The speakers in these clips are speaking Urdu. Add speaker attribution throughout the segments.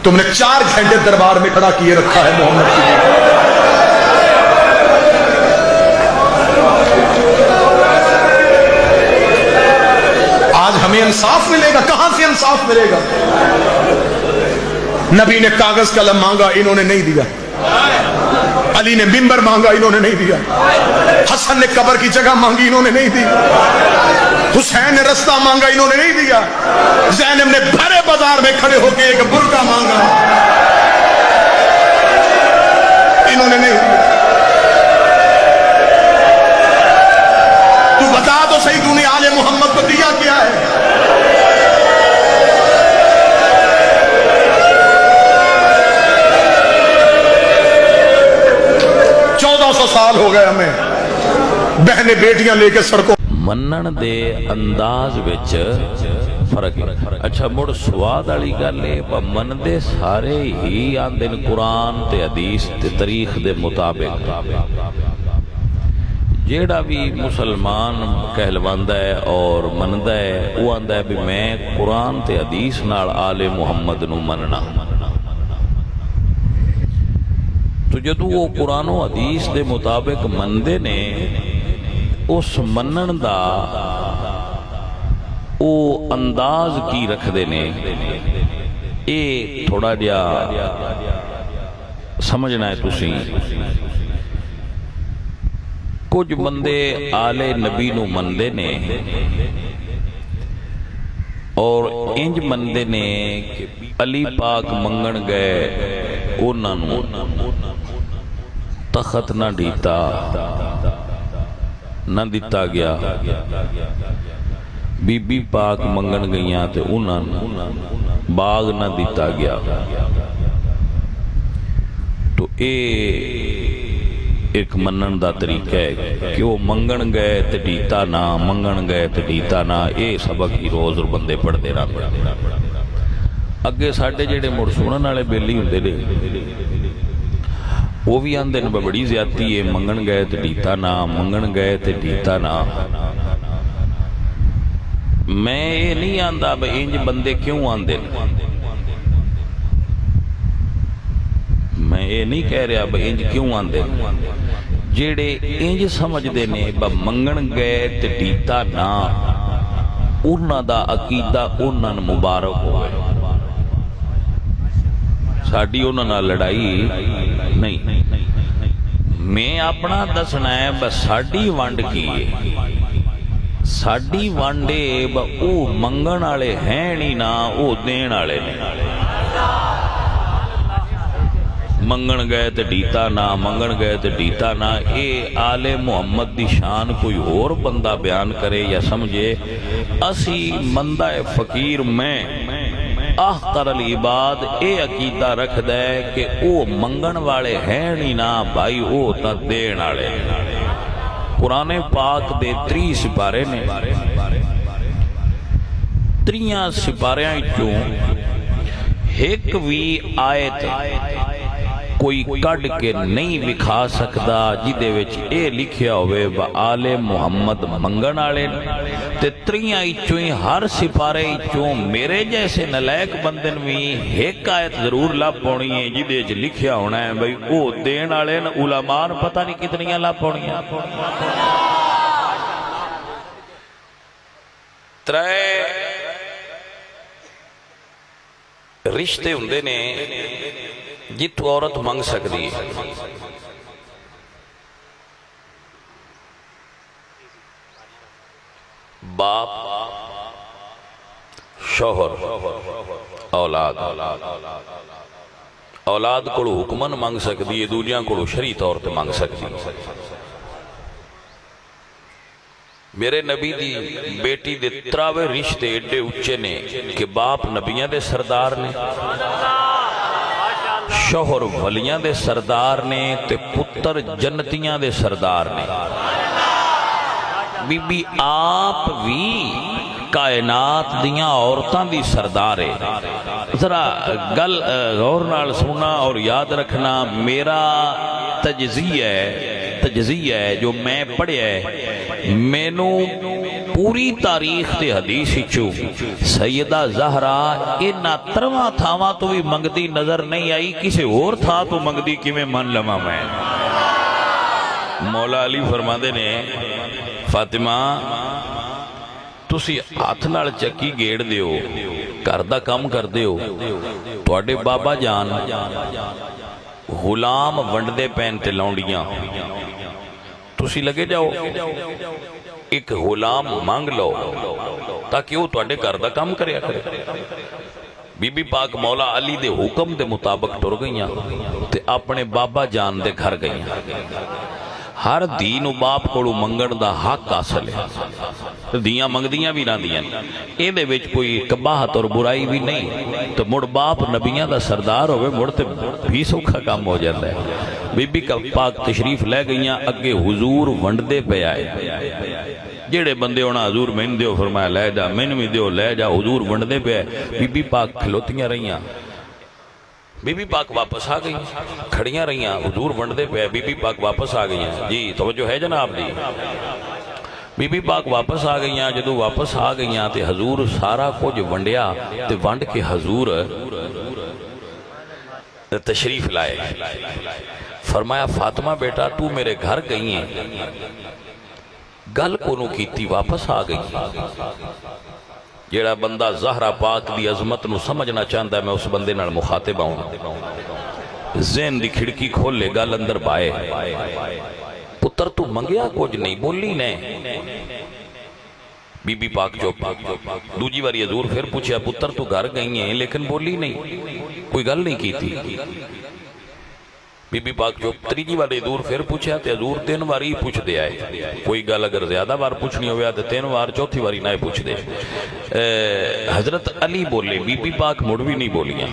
Speaker 1: تم نے 4 گھنٹے دربار میں کھڑا کیے رکھا ہے محمد کی بیٹی۔ آج ہمیں انصاف ملے گا، کہاں سے انصاف ملے گا؟ نبی نے کاغذ قلم مانگا، انہوں نے نہیں دیا۔ علی نے منبر مانگا، انہوں نے نہیں دیا۔ حسن نے قبر کی جگہ مانگی، انہوں نے نہیں دی۔ حسین نے رستہ مانگا، انہوں نے نہیں دیا۔ زینب نے بھرے بازار میں کھڑے ہو کے ایک برقع مانگا، انہوں نے نہیں دیا۔ تو بتا تو صحیح، تو نے آل محمد کو دیا کیا ہے؟ 1400 سال ہو گئے ہمیں بہنیں بیٹیاں لے کے سڑکوں۔
Speaker 2: منن دے انداز وچ فرق ہے۔ اچھا مڑ سواد والی گل ہے، من دے سارے ہی آندے قرآن تے حدیث تے تاریخ دے مطابق۔ جیڑا بھی مسلمان کہلواندا ہے اور مندا ہے، وہ آندا ہے بھی میں قرآن تے حدیث نال آل محمد نو مننا۔ تو جدو وہ قرآن و حدیث دے مطابق مندے نے، اس منن دا او انداز کی رکھ دے نے، اے تھوڑا جا سمجھنا ہے تسی۔ کچھ بندے آل نبی نو مندے نے اور انج مندے نے کہ علی پاک منگن گئے انہاں نو تخت نہ دیتا، نہ دیتا گیا۔ بی بی پاک منگن گئیاں تے انہاں نو باغ نہ دیتا گیا۔ تو اے ایک منن دا طریقہ ہے کہ وہ منگن گئے تے دیتا نہ، منگن گئے تے دیتا نہ۔ اے سبق ہی روز اور بندے پڑھ دے رہا۔ اگے ساڈے جڑے مڑ سنن والے بیلی ہوندے نے، وہ بھی آندے نے بڑی زیادتی ہے، منگن گئے تے دیتا نہ، منگن گئے تے دیتا نہ۔ میں یہ نہیں آندا بھئی انج بندے کیوں آندے، میں یہ نہیں کہہ رہا بھئی انج کیوں آندے۔ جیڑے انج سمجھ دے نے با منگن گئے تے دیتا نہ، انہاں دا عقیدہ انہاں مبارک ہوئے۔ ساڈی انہاں نال لڑائی نہیں، میں اپنا دسنا ہے بس ساڈی ونڈ کی ہے۔ ساڈی ونڈے با او منگن والے ہیں نہیں نہ او دین والے نہیں۔ منگن گئے تے دیتا نہ، منگن گئے تے دیتا نہ۔ اے آل محمد دی شان کوئی اور بندہ بیان کرے یا سمجھے، اسی مندہ فقیر میں احقر العباد اے عقیدہ رکھ دے کہ او منگن والے ہیں نہیں نا بھائی، او تا دین والے۔ قرآن پاک دے 3 سپارے نے، 3 سپاریاں چوں ایک بھی آیت کوئی کڈ کے نہیں لکھا سکدا جدے وچ اے لکھیا ہوئے با آل محمد منگن والے۔ تے 3 چوں ہر سپارے چوں میرے جیسے نلائق بندن بھی ایک آیت ضرور لب پونی ہے جدے وچ لکھیا ہونا ہے بھئی او دین والے۔ علماء پتہ نہیں کتنیاں لب پونی ہیں۔ 3 رشتے ہوندے نے جتوں عورت منگ سکتی ہے۔ باپ، شوہر، اولاد۔ اولاد کو حکمن منگ سکتی ہے، دوجیاں کو شرعی طور تے منگ سکتی ہے۔ میرے نبی دی بیٹی دے 3 رشتے ایڈے اچے نے کہ باپ نبیاں دے سردار نے، شوہر ولیاں دے سردار نے تے پتر جنتیاں دے سردار نے۔ بی بی آپ بھی کائنات دیاں عورتاں دی سردار ہے۔ ذرا گل غور نال سننا اور یاد رکھنا، میرا تجزیہ ہے جو میں پڑھیا ہے، مینوں پوری تاریخ تے حدیث چو سیدہ زہرا انہاں ترواں تھاواں تو بھی منگدی نظر نہیں آئی، کسے اور تھا تو منگدی کی میں من لما میں۔ مولا علی فرماندے نے فاطمہ تسی ہاتھ نال چکی گیڑ دیو، گھر دا کام کر دیو، تواڈے بابا جان غلام ونڈدے پین تے لونڈیاں، تسی لگے جاؤ ایک غلام مانگ لو تاکہ وہ تواڈے گھر دا کام کریا کرے۔ بی بی پاک مولا علی دے حکم دے مطابق ٹر گئیاں تے اپنے بابا جان دے گھر گئیاں۔ ہر دین و باپ کو منگن دا حق حاصل ہے، دیاں منگدیاں بھی نہ دیاں، اے دے وچ کوئی قباحت اور برائی بھی نہیں، تو مڑ باپ نبیاں دا سردار ہوئے مڑ تے بھی سوکھا کام ہو جاتا ہے۔ بی بی پاک تشریف لے گئیاں، اگے حضور ونڈ دے پہ آئے، جیڑے بندے ہونا حضور میں دیو، فرمایا لے جا، میں بھی دیو لے جا، حضور ونڈ دے پہ آئے۔ بی بی پاک کھلوتیاں رہیاں، بی بی پاک واپس آ گئی، کھڑیاں رہیاں، حضور ونڈ دے پہ، بی بی پاک واپس آ گئیاں۔ جی توجہ ہے جناب جی، بی بی پاک واپس آ گئیاں، جدو واپس آ گئیاں تے حضور سارا کچھ ونڈیا تے ونڈ کے حضور تشریف لائے۔ فرمایا فاطمہ بیٹا تو میرے گھر گئی ہیں، گل کو نو کیتی واپس آ گئی۔ جیڑا بندہ زہرا پاک دی عظمت نو سمجھنا چاہتا ہے میں اس بندے نال مخاطب آؤں، ذہن دی کھڑکی کھول لے، گل اندر بائے، پتر تو منگیا کچھ نہیں، بولی نہیں۔ بی بی پاک چوپ، دوجی واری حضور پھر پوچھا پتر تو گھر گئی ہیں لیکن بولی نہیں، کوئی گل نہیں کی تھی۔ بی بی پاک جو تریجی والے دور پھر پوچھا تے حضور 3 واری پوچھ دے آئے، کوئی گل اگر زیادہ بار پوچھنی ہویا تے 3 وار، چوتھی واری نہ پوچھ دے۔ حضرت علی بولے، بی بی پاک مڑوی نہیں بولیاں،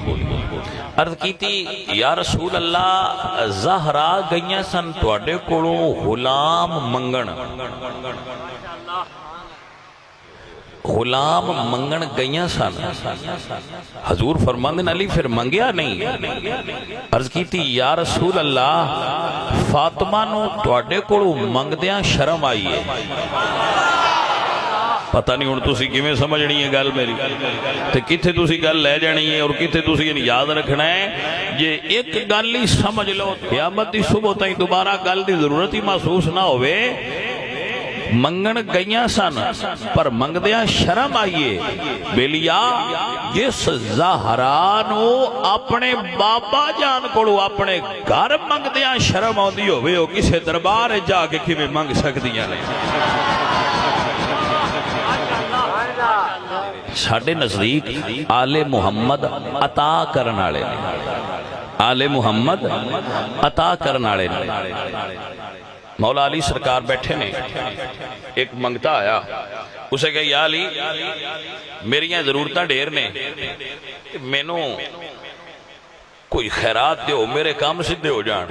Speaker 2: عرض کی تھی یا رسول اللہ زہرا گئیاں سن تواڈے کولوں غلام منگن، غلام منگن گئیاں سن۔ حضور فرماندن علی پھر منگیا نہیں؟ عرض کی تھی یا رسول اللہ فاطمہ نو تواڈے کولوں منگدیاں شرم آئی ہے۔ پتہ نہیں ہن تسی کیویں سمجھنی ہے گل میری تے کتھے تسی گل لے جانی ہے اور کتھے تسی یاد رکھنا ہے۔ جے ایک گل ہی سمجھ لو قیامت دی صبح تائیں دوبارہ گل دی ضرورت ہی محسوس نہ ہوئے۔ منگن گئیاں سن پر منگدیاں شرم آئیے، بیلیا جس زہرانو اپنے بابا جان کو اپنے گھر منگدیاں شرم آندی ہوئے ہو کسے دربار جا کے کیویں منگ سکدیاں نے۔ ساڈے نزدیک آل محمد عطا کرن والے نے، آل محمد عطا کرن والے نے۔ مولا علی سرکار بیٹھے نے، ایک منگتا آیا، اسے کہا یا علی میری ضرورتاں ڈھیر نے، مینوں کوئی خیرات دیو، میرے کام سدھے ہو جان۔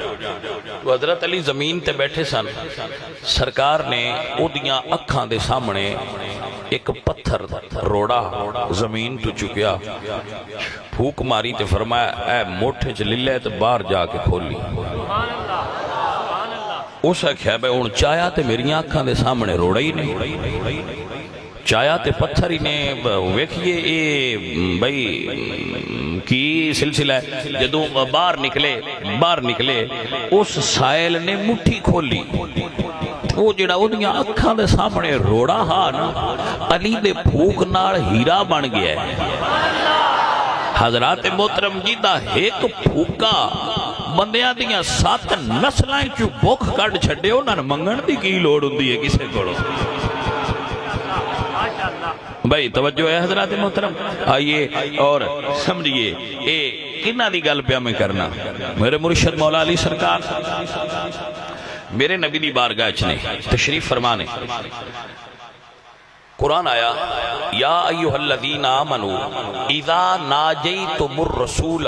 Speaker 2: تو حضرت علی زمین تے بیٹھے سن، سرکار نے او دیاں اکھاں دے سامنے ایک پتھر روڑا زمین تو چکیا، پھوک ماری تے فرمایا اے موٹھے چ للے تے باہر جا کے کھولی۔ اس آکھیا بے ہن چایا تے میری آنکھاں دے سامنے روڑا ہی نہیں، چایا تے پتھر ہی نے ویکھیے اے بھئی کی سلسلہ ہے۔ جدوں باہر نکلے اس سائل نے مٹھی کھولی، وہ جڑا وہ دیاں اکھاں دے سامنے روڑا ہا نا علی دے پھوک نال ہیرا بن گیا ہے۔ حضرات محترم جی دا ایک پھوکا بندیاں دیاں 7 نسلائیں چو بھوک کڈ چھڈے، انہاں نوں منگن دی کی لوڑ ہوندی ہے کسے کولوں؟ بھائی توجہ ہے حضرات محترم، آئیے اور سمجھئے اے کنہ دی گل پہ میں کرنا۔ میرے مرشد مولا علی سرکار میرے نبی دی بارگاہ چنے تشریف فرمانے، قرآن آیا یا ایوہ الذین آمنوا اذا ناجیتم الرسول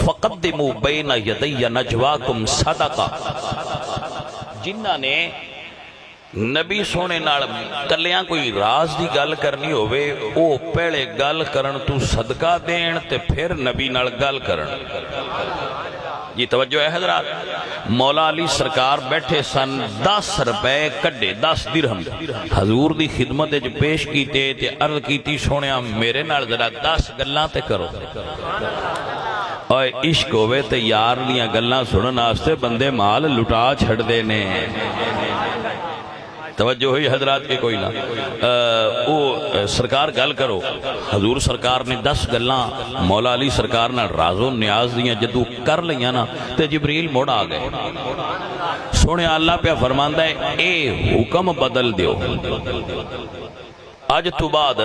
Speaker 2: فقدموا بین یدی نجواکم صدقہ۔ جنہ نے نبی سونے نال کلیاں کوئی راز دی گل کرنی ہوئے او پہلے گل کرن تو صدقہ دین تے پھر نبی نال گل کرن. جی توجہ ہے حضرات. مولا علی سرکار بیٹھے سن 10 روپے کڈے 10 درہم حضور دی خدمت وچ پیش کیتے تے عرض کیتی سونیا میرے نال ذرا 10 گلاں تے کرو. اور عشق ہوئے تے یار دیاں گلاں سنن واسطے بندے مال لٹا چھڑ دے نے. توجہ ہوئی حضرات کے کوئی نہ او سرکار گل کرو. حضور سرکار نے 10 گلاں مولا علی سرکار نہ راز و نیاز دیاں جدو کر لیاں نا تے جبریل موڑ آ گئے. سونے اللہ پہ فرماندا ہے اے حکم بدل دیو اج تو بعد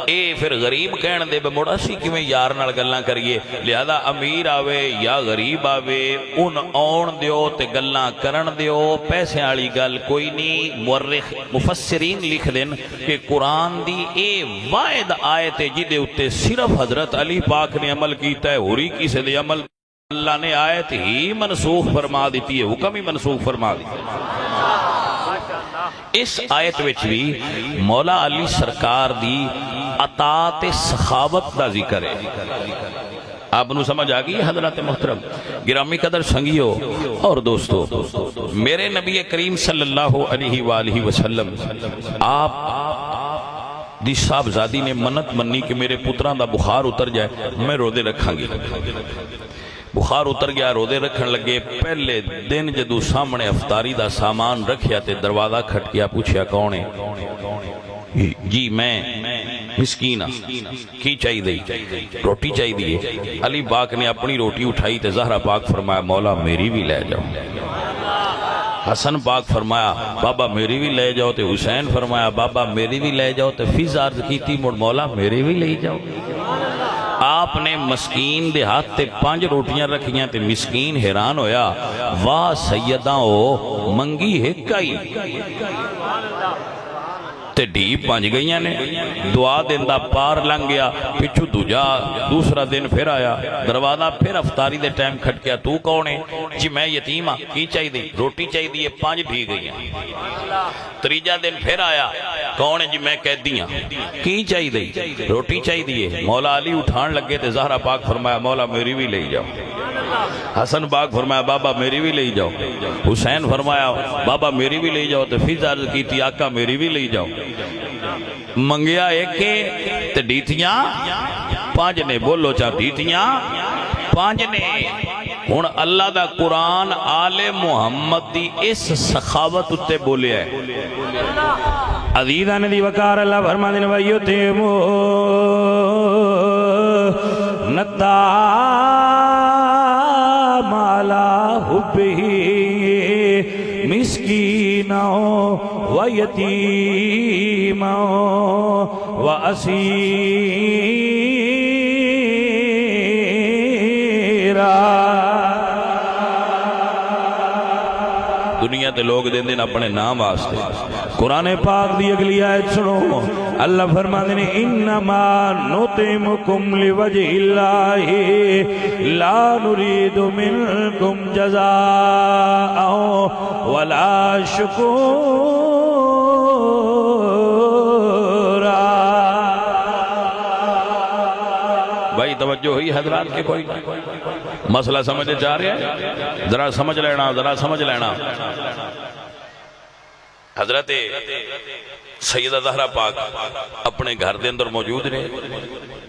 Speaker 2: اے پھر غریب کہن دے بے موڑا سی کہ میں یار نال گلاں کریے. لہذا امیر آوے یا غریب آوے ان آن دیو تے گلاں کرن دیو. پیسے والی گل کوئی نہیں. مورخ مفسرین لکھ دین کہ قرآن دی اے واحد آیت جدے اتے صرف حضرت علی پاک نے عمل کیتا ہے ہوری کسے دے عمل اللہ نے آیت ہی منسوخ فرما دیتی ہے حکم ہی منسوخ فرما دیتی ہے. اس آیت وچ بھی مولا علی سرکار دی اطاعت سخاوت دا ذکر ہے. آپ نو سمجھ آگئی حضرات محترم گرامی قدر سنگیو اور دوستو. میرے نبی کریم صلی اللہ علیہ وآلہ وسلم آپ دی صاحبزادی نے منت منی کہ میرے پتران دا بخار اتر جائے میں روزے رکھاں گی. بخار اتر گیا روزے رکھن لگے. پہلے دن جدو سامنے افطاری دا سامان رکھیا تے دروازہ کھٹ گیا. پوچھیا کون ہے؟ جی میں مسکین کی چاہی دی روٹی چاہی دی. علی پاک نے اپنی روٹی اٹھائی تے زہرا پاک فرمایا مولا میری بھی لے جاؤ. حسن پاک فرمایا بابا میری بھی لے جاؤ. تے حسین فرمایا بابا میری بھی لے جاؤ. تے فیض عرض کیتی مڑ مولا میری بھی لے جاؤ. آپ نے مسکین دے ہاتھ تے 5 روٹیاں رکھیاں تے مسکین حیران ہویا واہ سیداں او منگی ایک آئی تے ڈھیپ 5 گئیاں نے. دعا دن دا پار لنگ گیا. پچھو دوسرا دن پھر آیا. دروازہ پھر افطاری دے ٹائم کھٹ گیا. تو کون ہے؟ جی میں یتیم ہاں. کی چاہی دی؟ روٹی چاہی دی. 5 ڈھی گئیاں. تریجا دن پھر آیا. کون ہے؟ جی میں قیدی ہاں. کی چاہی دی؟ روٹی چاہی دی. مولا علی اٹھان لگے تے زہرا پاک فرمایا مولا میری بھی لے جاؤ. حسن پاک فرمایا بابا میری بھی لے جاؤ. حسین فرمایا بابا میری بھی لے جاؤ. تے فیض عرض کیتی آقا میری بھی لے جاؤ. منگیا ایک تے ڈیتیاں 5 نے. بولو چاہ ڈیتیاں 5 نے. ہن اللہ دا قرآن آل محمد دی اس سخاوت اتے بولے ہے.
Speaker 3: عزیزان دی وقار اللہ فرما دین ویتیمو نتا مالا حبہی مسکینوں و یتیموں و اسیرا.
Speaker 2: دنیا تے لوگ دین دن اپنے نام واسطے.
Speaker 3: قرآن پاک دی اگلی آیت سنو. اللہ فرماتے ہیں انما نطعمکم لوجہ اللہ لا نرید منکم جزاء ولا شکورا.
Speaker 2: بھائی توجہ ہوئی حضرات کے کوئی مسئلہ سمجھے جا رہے ہیں؟ ذرا سمجھ لینا ذرا سمجھ لینا. حضرت سیدہ زہرا پاک اپنے گھر دے اندر موجود رہے.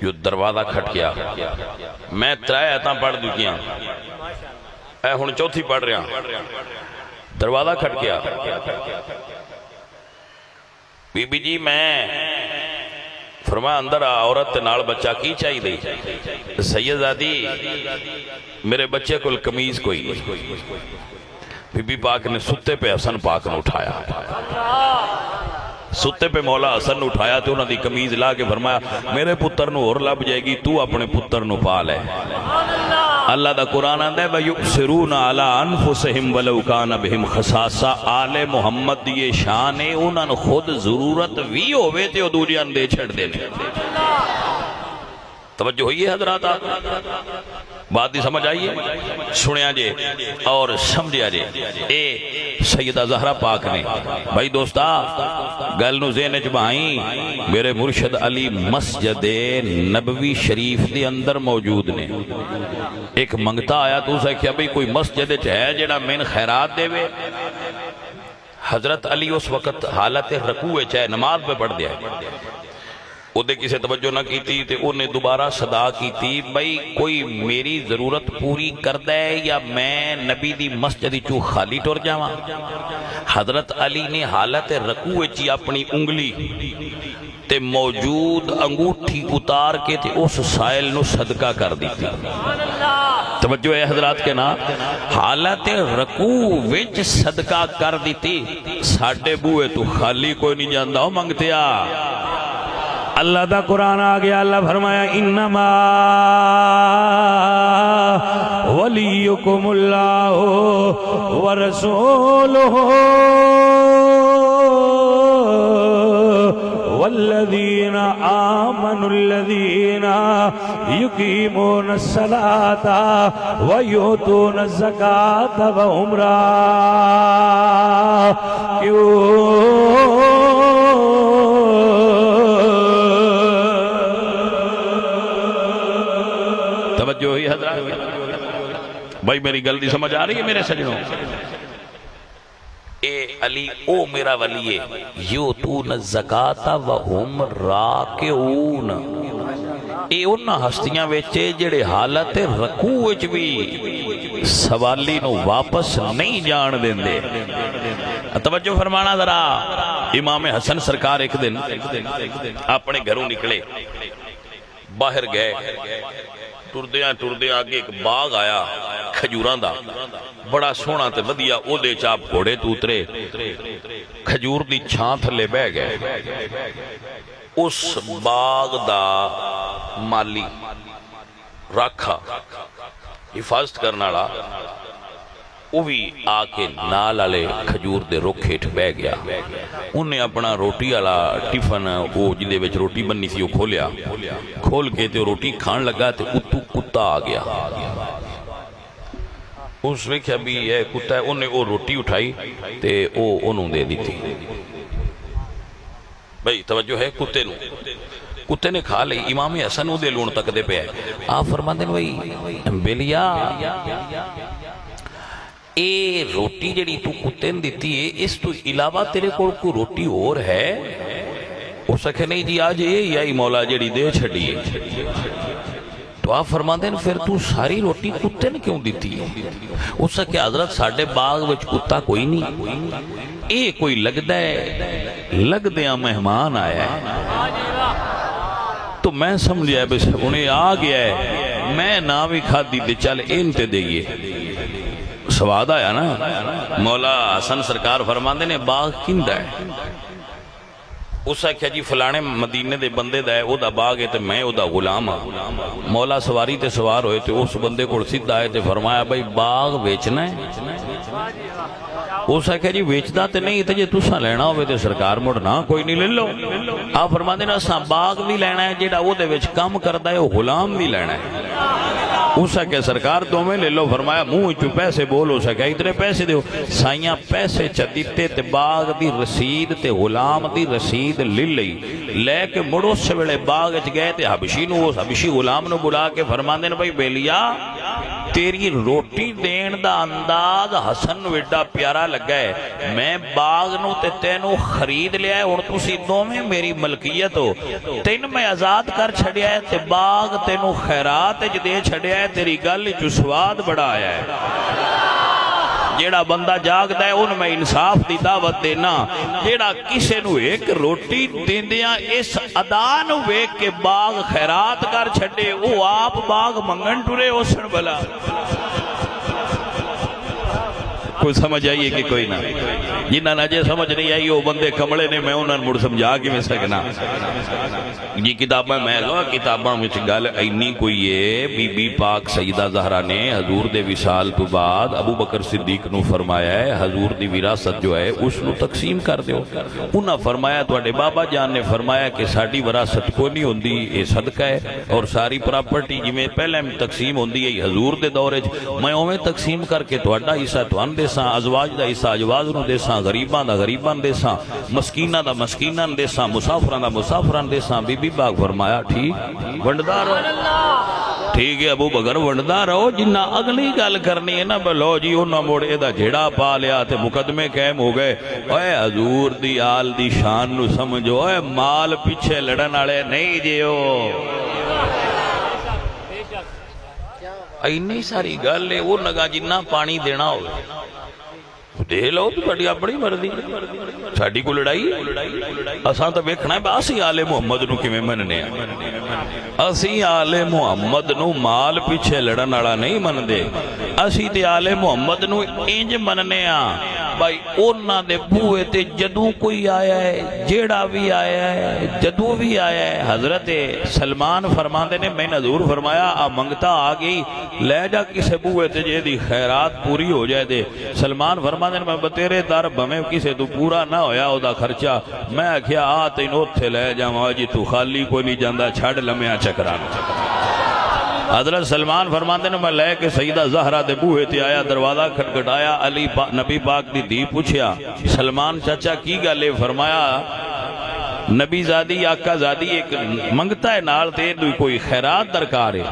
Speaker 2: جو دروازہ کھٹ گیا. میں 3 آیتاں پڑھ دکیاں اے ہن 4تھی پڑھ رہا. دروازہ کھٹ گیا. بی بی جی میں فرمایا اندر عورت نال بچہ کی چاہی دی. سیدزادی میرے بچے کو قمیض کوئی نہیں. بی بی پاک نے ستے پہ حسن پاک نے اٹھایا. ستے پہ مولا حسن نے اٹھایا تو انہوں نے قمیض لا کے فرمایا میرے پتر نو اور لب جائے گی تو اپنے پتر نو پا لے. اللہ دا قرآن آندہ ہے وَيُؤْثِرُونَ عَلَىٰ أَنفُسِهِمْ وَلَوْ كَانَ بِهِمْ خَصَاصَةٌ. آل محمد یہ شان ہے انہوں نے خود ضرورت بھی ہوئے تھے وہ دوجیاں دے چھڑ دینے. توجہ ہوئی ہے حضرات؟ بات دی سمجھ آئیے؟ سنیا جے اور سمجھیا جے اے سیدہ زہرا پاک نے بھائی دوستا گل نو ذہن وچ بہائیں میرے مرشد علی مسجد نبوی شریف دے اندر موجود نے. ایک منگتا آیا تو اسے کیا بھئی کوئی مسجد وچ ہے جڑا مین خیرات دے وے؟ حضرت علی اس وقت حالت رکوع چاہے نماز پہ پڑھ دیا ہے. وہ دے کسے توجہ نہ کی تھی تے انہیں دوبارہ صدا کی تھی بھئی کوئی میری ضرورت پوری کر دے یا میں نبی دی مسجد چو خالی ٹور جاواں. حضرت علی نے حالت رکوع چی اپنی انگلی تے موجود انگوٹھی اتار کے تے اس سائل نو صدقہ کر دی تھی. توجہ ہے حضرات کے نا حالت رکوع وچ صدقہ کر دی تھی. ساڑھے بوئے تو خالی کوئی نہیں جاندہ ہو منگتیا.
Speaker 3: اللہ دا قرآن آ گیا. اللہ فرمایا انما ولیکم اللہ ورسولہ والذین آمنوا الذین یقیمون الصلاة ویؤتون الزکاة وهم راکعون.
Speaker 2: توجہ ہوئی حضرات؟ بھائی میری گل دی سمجھ آ رہی ہے میرے سجنوں؟ اے علی او میرا ولی ہے یؤتون الزکاۃ وہم راکعون. اے انہاں ہستیاں وچے جڑے حالت رکوع وچ بھی سوالی نو واپس نہیں جان دیندے. توجہ فرمانا ذرا. امام حسن سرکار ایک دن اپنے گھروں نکلے باہر گئے. ٹردیاں آگے ایک باغ آیا کھجوراں دا بڑا سونا تے ودیا. او دے چاپ گھوڑے تو اترے کھجور دی چھاں تھلے بہ گئے. اس باغ دا مالی راکھا حفاظت کرنا والا وہ بھی آ کے نال والے کھجور دے رکھ ہیٹھ بہ گیا. انہیں اپنا روٹی والا ٹفن وہ جدے وچ روٹی بننی سی وہ کھولیا. کھول کے تے روٹی کھان لگا تے اتو کتا آ گیا. اس ویکھیا بھی یہ کتا ہے. انہیں وہ روٹی اٹھائی تے وہ انہوں دے دی تھی. بھئی توجہ ہے کتے نو کتے نے کھا لئی. امام حسن وہ دے لون تک دے پہ ہے. آپ فرماندے ہیں بھئی بیلیا اے روٹی جڑی تو کتے نے دیتی ہے اس تو علاوہ تیرے کو روٹی اور ہے؟ ہو سکے نہیں جی آج یہ یا مولا جڑی دے چھڑی ہے. تو آپ فرماندے ہیں پھر تو ساری روٹی کتے نے کیوں دیتی ہے؟ ہو سکے حضرت ساڑھے باغ وچ کتا کوئی نہیں. اے کوئی لگ دیاں مہمان آیا ہے تو میں سمجھیا بس انہیں آ گیا ہے میں نہ بھی کھا دی دے چل انتے دئیے. سواد آیا نا. مولا حسن سرکار فرماندے نے باغ کیندہ ہے؟ اس نے کہا جی فلانے مدینے دے بندے دا ہے او دا باغ ہے تے میں او دا غلام ہاں. مولا سواری تے سوار ہوئے تے اس بندے کو سیدھا آئے تے فرمایا بھئی باغ بیچنا ہے؟ اس نے کہا جی بیچدا تے نہیں تے جے تساں لینا ہوئے تے سرکار مڑنا کوئی نہیں لے لو. آپ فرماندے نے اساں باغ بھی لینا ہے جیڑا او دے وچ کام کردا ہے او غلام بھی لینا ہے. اس کے سرکار تو میں لے لو. فرمایا منہ چو پیسے بولو سکے اتنے پیسے دیو. سائیاں پیسے چدیتے تے باغ دی رسید تے غلام دی رسید لے لئی. لے کے مڑو سے ویلے باغ اچ گئے تے حبشی غلام نو بلا کے فرماندے نے بھائی بیلیا تیری روٹی دین دا انداز حسن ویڈا پیارا لگا ہے. میں باغ نو تے تینو خرید لیا ہے اور تسی دوویں میری ملکیت ہو. تین میں آزاد کر چھڑیا ہے تے باغ تینو خیرات اچ دے چھڑیا ہے. تیری گل چ سواد بڑا آیا ہے. جیڑا بندہ جاگدا ہے ان میں انصاف دی دعوت دینا. جیڑا کسے نو ایک روٹی دیندیاں اس ادا نو ویکھ کے باغ خیرات کر چھڈے او آپ باغ منگن ٹرے اوسن بلا. کوئی سمجھ آئیے کہ کوئی نہ؟ جنہاں نہ جے سمجھ نہیں آئی وہ بندے کملے نے میں انہاں مڑ سمجھا کے میں سکنا جی کتاباں میں لو کتاباں وچ گل اینی کوئی ہے بی بی پاک سیدہ زہرا نے حضور دے وصال تو بعد ابو بکر صدیق نو فرمایا ہے حضور دی وراثت جو ہے اس نو تقسیم کر دیو انہاں فرمایا تواڈے بابا جان نے فرمایا کہ ساڈی وراثت کوئی نہیں ہوندی یہ صدقہ ہے اور ساری پراپرٹی جویں پہلے تقسیم ہوندی ہے حضور دے دور وچ میں اوویں تقسیم کر کے تواڈا حصہ تھان دیساں ازواج دا حصہ ازواج نو دیساں غریباں دا غریباں دیساں مسکیناں دا مسکیناں دیساں مسافراں دا مسافراں دیساں بی بی پاک فرمایا ٹھیک ونڈدا رہو ٹھیک ہے ابو بکر ونڈدا رہو جنہ اگلی گل کرنی ہے نا بلو جی انہاں موڑے دا جھیڑا پا لیا تے مقدمے قائم ہو گئے اوے حضور دی آل دی شان نو سمجھو اوے مال پیچھے لڑن والے نہیں جیو اینی ساری گل ہے وہ نگا جنہ پانی دینا ہوگا دے لو تو بڑی اپنی مرضی ساڈی کو لڑائی اساں تو ویکھنا ہے اسی آل محمد نو کیویں مننے اسی آل محمد نو مال پیچھے لڑن والا نہیں مندے اسی تے آل محمد نو انج مننے بھائی انہاں دے بوئے تے جدوں کوئی آیا ہے جیڑا بھی آیا ہے جدوں بھی آیا ہے حضرت سلمان فرماندے نے میں حضور فرمایا آ منگتا آ گئی لے جا کسے بوئے تے جے دی خیرات پوری ہو جائے دے سلمان فرماندے نے میں بتیرے در بمیں کسے تو پورا نہ ہویا او دا خرچہ میں آکھیا آ تین اوتھے لے جاواں جی تو خالی کوئی نہیں جاندا چھڑ لمیاں چکران حضرت سلمان فرماندے نے میں لے کے سیدہ زہرا دے بوئے تے آیا دروازہ کھٹکھٹایا علی نبی پاک دی دی پوچھیا سلمان چاچا کی گلے فرمایا نبی زادی آقا زادی ایک منگتا ہے نال تے کوئی خیرات درکار ہے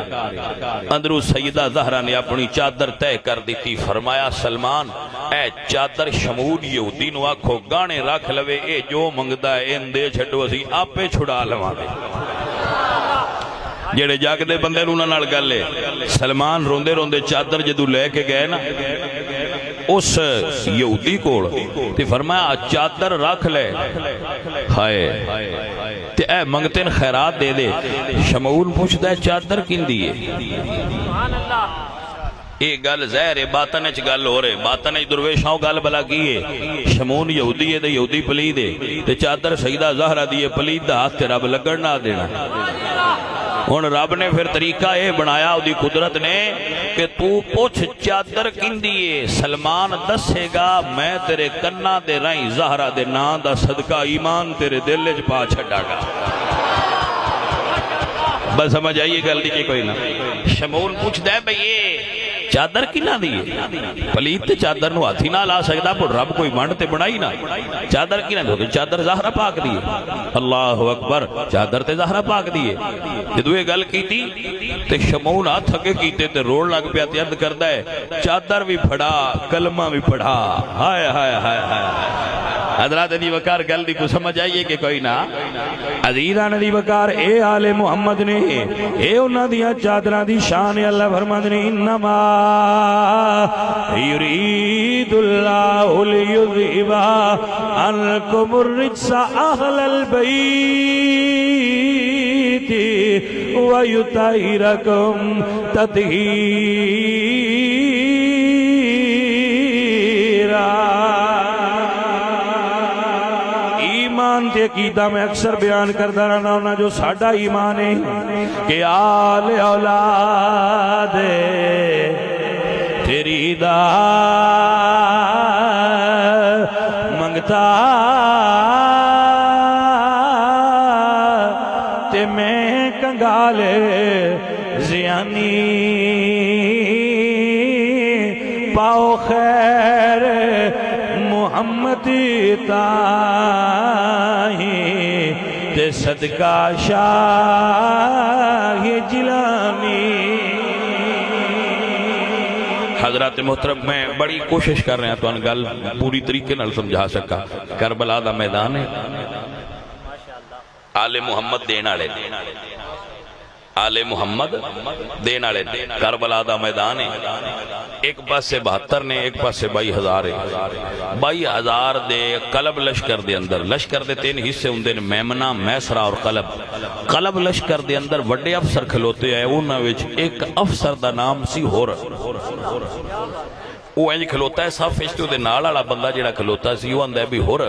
Speaker 2: اندرو سیدہ زہرا نے اپنی چادر تے کر دیتی فرمایا سلمان اے چادر شمود یہودی نو آکھو گانے رکھ لوے اے جو منگتا ہے ان دے چھڑو اسی آپے چھڑا لواں دے جڑے جاگ دے بندے نو نال گلے سلمان روندے روندے چادر جدو لے کے گئے نا اس یہودی کوڑ تے فرمایا چادر رکھ لے ہائے تے اے منگتن خیرات دے دے شمعون پوچھتا ہے چادر کن دیئے ایک گل زہر ہے باطن اچ گل ہو رہے باطن اچ درویشاں گل بلا کیے شمعون یہودی ہے تے یہودی پلید ہے تے چادر سیدہ زہرا دیئے پلید دا ہاتھ تے رب لگڑ نہ دینا ہن رب نے پھر طریقہ یہ بنایا دی قدرت نے کہ تو پوچھ چادر کندیے سلمان دسے گا میں تیرے کنہ دے رائیں زہرا دے نا دا صدقہ ایمان تیرے دل وچ پا چھڈا گا بس سمجھ آئیے گل دی کہ کوئی نہ شمعون پوچھ دے بھئی یہ چادر کنا دیئے پلیت تے چادر نو ہاتھی نہ لا سکتا پر رب کوئی منڈ تے بنائی نہ چادر کنا دیئے چادر زہرا پاک دیئے اللہ اکبر چادر تے زہرا پاک دیئے جدو یہ گل کی تھی تے شمعون ہاتھ اگے کیتے تے روڑ لگ پیا تے عرض کردہ ہے چادر بھی پڑھا کلمہ بھی پڑھا ہائے ہائے ہائے ہائے حضرات دی وقار گل دی کو سمجھ آئیے کہ کوئی نہ عزیزان دی وقار اے آل محمد نے اے انہ دیا چادرہ دی شان اللہ فرمد نے انما یرید اللہ لیذہبا عنکم الرجس اہل البیت ویطہرکم تطہیرا ایمان تے عقیدہ میں اکثر بیان کردہ رہنا ہونا جو ساڑھا ایمان ہے کہ آل اولاد تیری دا منگتا تے میں کنگال زیانی پاؤ خیر محمد تاہی تے صدقہ شاہ جیلانی حضرات محترم میں بڑی کوشش کر رہے ہیں تو ان گل پوری طریقے نال سمجھا سکا کربلا دا میدان ہے آل محمد دین آلے آل محمد دین آلے کربلا دا میدان ہے ایک پاس سے 72 نے ایک پاس سے 22,000 ہے 22,000 دے قلب لشکر دے اندر لشکر دے 3 حصے ہوندے نے میمنہ میسرہ اور قلب لشکر دے اندر وڈے افسر کھلوتے ہیں انہاں وچ ایک افسر دا نام سی ہور وہ انج کھلوتا ہے صف وچ تے دے نال والا بندہ جڑا کھلوتا سی وہ آندا ہے بھی ہور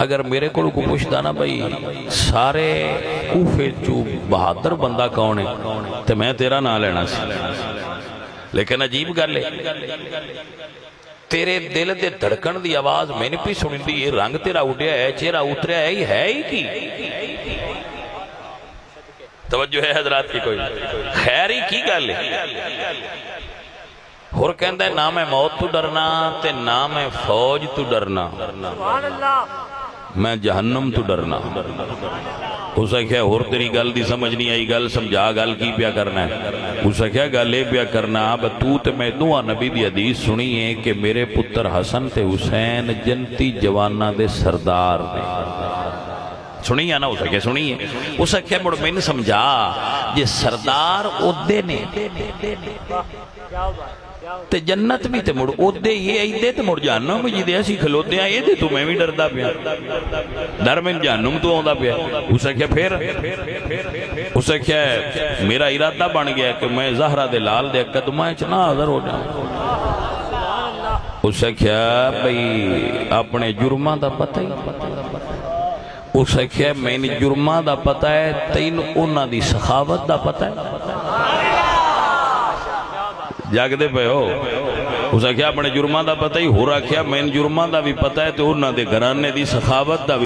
Speaker 2: اگر میرے کو پوچھتا نا بھائی سارے کوفے چو بہادر بندہ کون ہے تو میں تیرا نام لینا سی، لیکن عجیب گل ہے تیرے دل دے دھڑکن دی آواز میں نے پی سنی دی، یہ رنگ تیرا اڈیا ہے، چہرہ اتریا ہے ہی کی توجہ ہے حضرات کی کوئی خیر ہی کی گل ہے؟ اور کہندہ ہے نہ میں موت تو ڈرنا تے نہ میں فوج تو ڈرنا، میں جہنم تو ڈرنا۔ اسے کیا اور تیری گل دی سمجھ نہیں آئی، گل سمجھا گل کی پیا کرنا ہے؟ اسے کیا گلے پیا کرنا تو تے میں دعا نبی دی حدیث سنی ہے کہ میرے پتر حسن تے حسین جنتی جوانہ دے سردار نے، سنی ہے نا؟ اسے کیا سنی ہے؟ اسے کیا مڑ میں نے سمجھا جے سردار عہدے نے تے جنت بھی تے مڑ عہدے یہ ایدے تے مڑ جہنم جی دے اسی کھلوتے ہیں یہ تے تو میں بھی ڈردا پیا، ڈر میں جہنم تو آندا پیا۔ اسے کیا پھر اسے کیا میرا ارادہ بن گیا کہ میں زہرہ دے لال دے قدمہ وچ نہ حاضر ہو جاؤں۔ اسے کیا بھئی اپنے جرماں دا پتہ ہی، اسے کیا میں نے جرماں دا پتہ ہے تین انہاں دی سخاوت دا پتہ ہے، جاگ دے پہ ہو۔ اسے کیا اپنے جرماں دا پتہ ہی ہو رہا کیا میں نے جرماں دا بھی پتہ ہے تو انہاں دے گھرانے دی سخاوت دا بھی